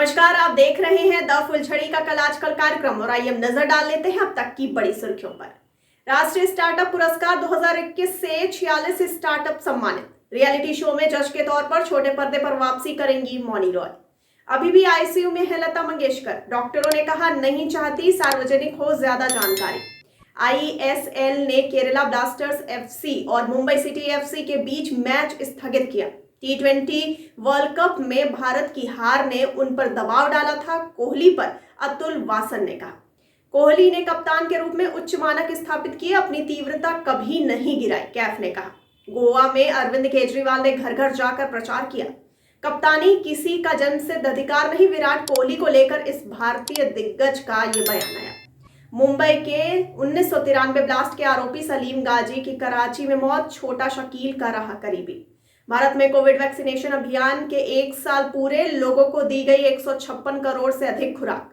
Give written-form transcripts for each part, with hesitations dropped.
नमस्कार, आप देख रहे हैं द फुलझड़ी का कल आजकल कार्यक्रम और आइए हम नजर डाल लेते हैं अब तक की बड़ी सुर्खियों पर। राष्ट्रीय स्टार्टअप पुरस्कार 2021 से 46 स्टार्टअप सम्मानित। रियलिटी शो में जज के तौर पर छोटे पर्दे पर वापसी करेंगी मौनी रॉय। अभी भी आईसीयू में है लता मंगेशकर। डॉक्टरों ने कहा नहीं चाहती सार्वजनिक हो ज्यादा जानकारी। आईएसएल ने केरला ब्लास्टर्स एफसी और मुंबई सिटी एफसी के बीच मैच स्थगित किया। T20 वर्ल्ड कप में भारत की हार ने उन पर दबाव डाला था, कोहली पर अतुल वासन ने कहा। कोहली ने कप्तान के रूप में उच्च मानक स्थापित किए, अपनी तीव्रता कभी नहीं गिराई, कैफ ने कहा। गोवा में अरविंद केजरीवाल ने घर घर जाकर प्रचार किया। कप्तानी किसी का जन्मसिद्ध अधिकार नहीं, विराट कोहली को लेकर इस भारतीय दिग्गज का ये बयान आया। मुंबई के 1993 ब्लास्ट के आरोपी सलीम गाजी की कराची में मौत, छोटा शकील का रहा करीबी। भारत में कोविड वैक्सीनेशन अभियान के 1 साल पूरे, लोगों को दी गई 156 करोड़ से अधिक खुराक।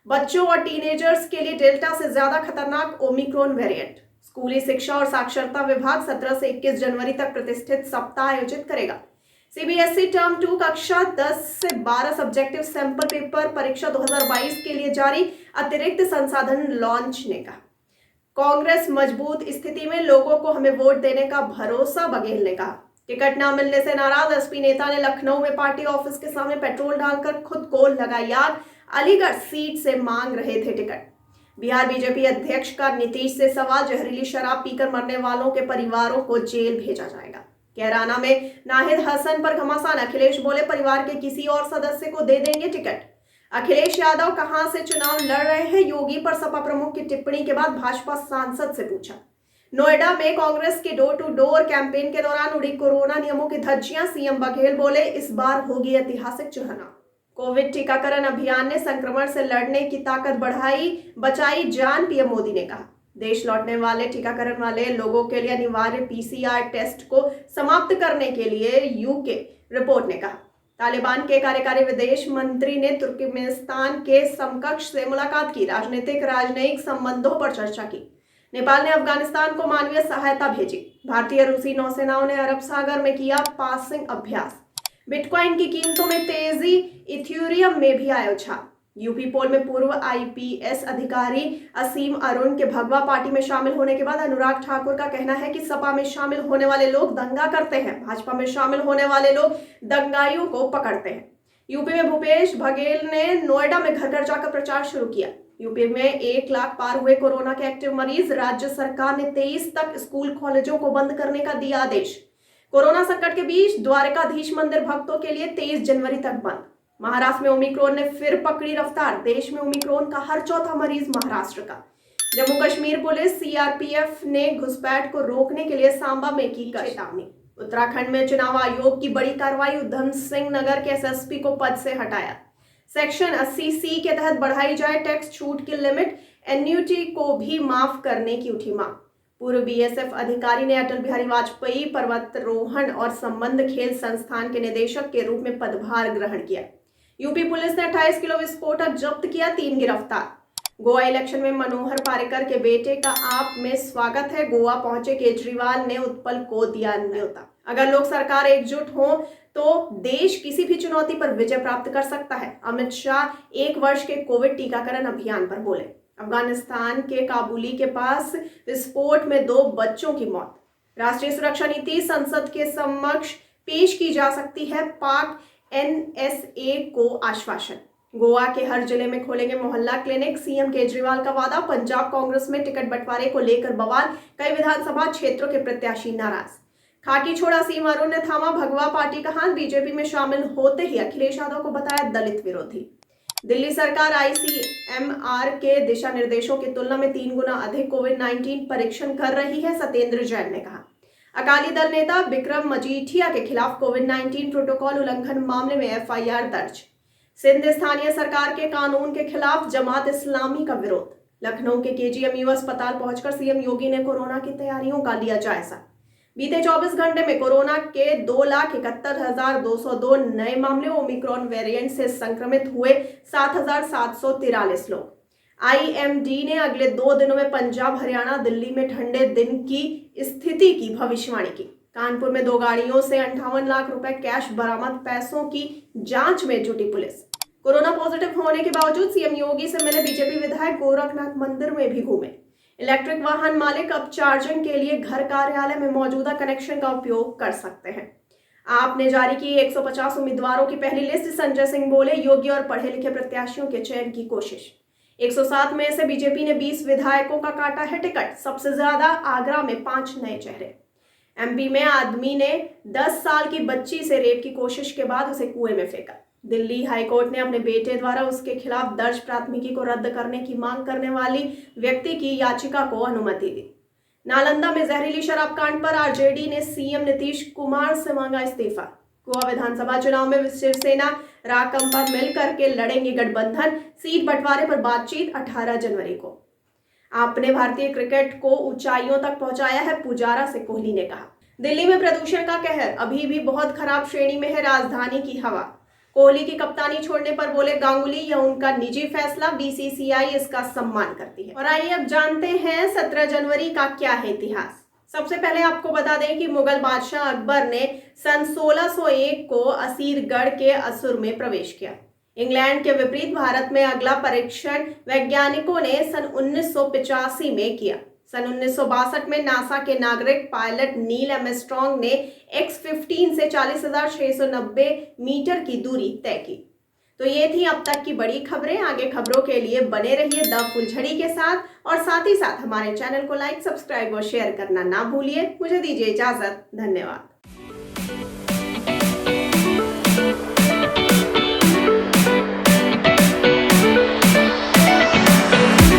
बच्चों और टीनेजर्स के लिए डेल्टा से ज्यादा खतरनाक ओमिक्रॉन वेरिएंट। स्कूली शिक्षा और साक्षरता विभाग 17 से 21 जनवरी तक प्रतिष्ठित सप्ताह आयोजित करेगा। सीबीएसई टर्म 2 कक्षा 10 से 12 सब्जेक्टिव सैंपल पेपर परीक्षा 2022 के लिए जारी, अतिरिक्त संसाधन लॉन्च ने कहा। कांग्रेस मजबूत स्थिति में, लोगों को हमें वोट देने का भरोसा, बघेल ने कहा। टिकट न मिलने से नाराज एसपी नेता ने लखनऊ में पार्टी ऑफिस के सामने पेट्रोल डालकर खुद को लगाई आग। अलीगढ़ सीट से मांग रहे थे टिकट। बिहार बीजेपी अध्यक्ष का नीतीश से सवाल, जहरीली शराब पीकर मरने वालों के परिवारों को जेल भेजा जाएगा। कैराना में नाहिद हसन पर घमासान, अखिलेश बोले परिवार के किसी और सदस्य को दे देंगे टिकट। अखिलेश यादव कहां से चुनाव लड़ रहे हैं, योगी पर सपा प्रमुख की टिप्पणी के बाद भाजपा सांसद से पूछा। नोएडा में कांग्रेस के डोर टू डोर कैंपेन के दौरान उड़ी कोरोना नियमों की धज्जियां, सीएम बघेल बोले इस बार होगी ऐतिहासिक चुनाव। कोविड टीकाकरण अभियान ने संक्रमण से लड़ने की ताकत बढ़ाई, बचाई जान, पीएम मोदी ने कहा। देश लौटने वाले टीकाकरण वाले लोगों के लिए अनिवार्य पीसीआर टेस्ट को समाप्त करने के लिए यूके रिपोर्ट ने कहा। तालिबान के कार्यकारी विदेश मंत्री ने तुर्कमेनिस्तान के समकक्ष से मुलाकात की, राजनयिक संबंधों पर चर्चा की। नेपाल ने अफगानिस्तान को मानवीय सहायता भेजी। भारतीय रूसी नौसेनाओं ने अरब सागर में किया पासिंग अभ्यास। बिटकॉइन की कीमतों में तेजी, इथेरियम में भी आया उछाल। यूपी पोल में पूर्व आईपीएस अधिकारी असीम अरुण के भगवा पार्टी में शामिल होने के बाद अनुराग ठाकुर का कहना है कि सपा में शामिल होने वाले लोग दंगा करते हैं, भाजपा में शामिल होने वाले लोग दंगाइयों को पकड़ते हैं। यूपी में भूपेश बघेल ने नोएडा में घर घर जाकर प्रचार शुरू किया। यूपी में 1 लाख पार हुए कोरोना के एक्टिव मरीज। राज्य सरकार ने 23 तक स्कूल कॉलेजों को बंद करने का दिया आदेश। कोरोना संकट के बीच द्वारकाधीश मंदिर भक्तों के लिए 23 जनवरी तक बंद। महाराष्ट्र में ओमिक्रॉन ने फिर पकड़ी रफ्तार। देश में ओमिक्रॉन का हर चौथा मरीज महाराष्ट्र का। जम्मू कश्मीर पुलिस सीआरपीएफ ने घुसपैठ को रोकने के लिए सांबा में की चेतावनी। उत्तराखंड में चुनाव आयोग की बड़ी कार्रवाई, उधम सिंह नगर के एसएसपी को पद से हटाया। सेक्शन 80C के तहत बढ़ाई जाए टैक्स छूट की लिमिट, एन्युटी को भी माफ करने की उठी मांग। पूर्व बीएसएफ अधिकारी ने अटल बिहारी वाजपेयी पर्वतारोहण और संबंध खेल संस्थान के निदेशक के रूप में पदभार ग्रहण किया। यूपी पुलिस ने 28 किलो विस्फोटक जब्त किया, 3 गिरफ्तार। गोवा इलेक्शन में मनोहर पारिकर के बेटे का आप में स्वागत है। गोवा पहुंचे केजरीवाल ने उत्पल को दिया न्योता। अगर लोग सरकार एकजुट हो तो देश किसी भी चुनौती पर विजय प्राप्त कर सकता है, अमित शाह 1 वर्ष के कोविड टीकाकरण अभियान पर बोले। अफगानिस्तान के काबुली के पास विस्फोट में 2 बच्चों की मौत। राष्ट्रीय सुरक्षा नीति संसद के समक्ष पेश की जा सकती है, पाक एनएसए को आश्वासन। गोवा के हर जिले में खोलेंगे मोहल्ला क्लिनिक, सीएम केजरीवाल का वादा। पंजाब कांग्रेस में टिकट बंटवारे को लेकर बवाल, कई विधानसभा क्षेत्रों के प्रत्याशी नाराज। खाकी छोड़ा असीम अरुण ने थामा भगवा पार्टी का हाथ। बीजेपी में शामिल होते ही अखिलेश यादव को बताया दलित विरोधी। दिल्ली सरकार आईसीएमआर के दिशा निर्देशों की तुलना में 3 गुना अधिक कोविड-19 परीक्षण कर रही है, सत्येंद्र जैन ने कहा। अकाली दल नेता विक्रम मजीठिया के खिलाफ कोविड-19 प्रोटोकॉल उल्लंघन मामले में एफआईआर दर्ज। सिंध स्थानीय सरकार के कानून के खिलाफ जमात इस्लामी का विरोध। लखनऊ के केजीएमयू अस्पताल पहुंचकर सीएम योगी ने कोरोना की तैयारियों का लिया जायजा। बीते 24 घंटे में कोरोना के 2,71,202 नए मामले, ओमिक्रॉन वेरिएंट से संक्रमित हुए 7,743 लोग। आईएमडी ने अगले 2 दिनों में पंजाब, हरियाणा, दिल्ली में ठंडे दिन की स्थिति की भविष्यवाणी की। कानपुर में 2 गाड़ियों से 58 लाख रुपए कैश बरामद, पैसों की जांच में जुटी पुलिस। कोरोना पॉजिटिव होने के बावजूद सीएम योगी से मिले बीजेपी विधायक गोरखनाथ मंदिर में भी घूमे। इलेक्ट्रिक वाहन मालिक अब चार्जिंग के लिए घर कार्यालय में मौजूदा कनेक्शन का उपयोग कर सकते हैं। आपने जारी की 150 उम्मीदवारों की पहली लिस्ट। संजय सिंह बोले, योगी और पढ़े लिखे प्रत्याशियों के चयन की कोशिश। 107 में से बीजेपी ने 20 विधायकों का काटा है टिकट। सबसे ज्यादा आगरा में 5 नए चेहरे। एमपी में आदमी ने 10 साल की बच्ची से रेप की कोशिश के बाद उसे कुएं में फेंका। दिल्ली हाईकोर्ट ने अपने बेटे द्वारा उसके खिलाफ दर्ज प्राथमिकी को रद्द करने की मांग करने वाली व्यक्ति की याचिका को अनुमति दी। नालंदा में जहरीली शराब कांड पर आरजेडी ने सीएम नीतीश कुमार से मांगा इस्तीफा। गोवा विधानसभा चुनाव में शिवसेना राकंपा मिलकर के लड़ेंगे गठबंधन। सीट बंटवारे पर बातचीत 18 जनवरी को। आपने भारतीय क्रिकेट को ऊंचाइयों तक पहुंचाया है, पुजारा से कोहली ने कहा। दिल्ली में प्रदूषण का कहर अभी भी बहुत खराब श्रेणी में है राजधानी की हवा। कोहली की कप्तानी छोड़ने पर बोले गांगुली, यह उनका निजी फैसला, बीसीसीआई इसका सम्मान करती है। और आइए अब जानते हैं 17 जनवरी का क्या है इतिहास। सबसे पहले आपको बता दें कि मुगल बादशाह अकबर ने सन 1601 को असीरगढ़ के असुर में प्रवेश किया। इंग्लैंड के विपरीत भारत में अगला परीक्षण वैज्ञानिकों ने सन 1985 में किया। सन 1962 में नासा के नागरिक पायलट नील आर्मस्ट्रांग ने X-15 से 40,690 मीटर की दूरी तय की। तो ये थी अब तक की बड़ी खबरें। आगे खबरों के लिए बने रहिए द फुलझड़ी के साथ और साथ ही साथ हमारे चैनल को लाइक, सब्सक्राइब और शेयर करना ना भूलिए। मुझे दीजिए इजाजत। धन्यवाद।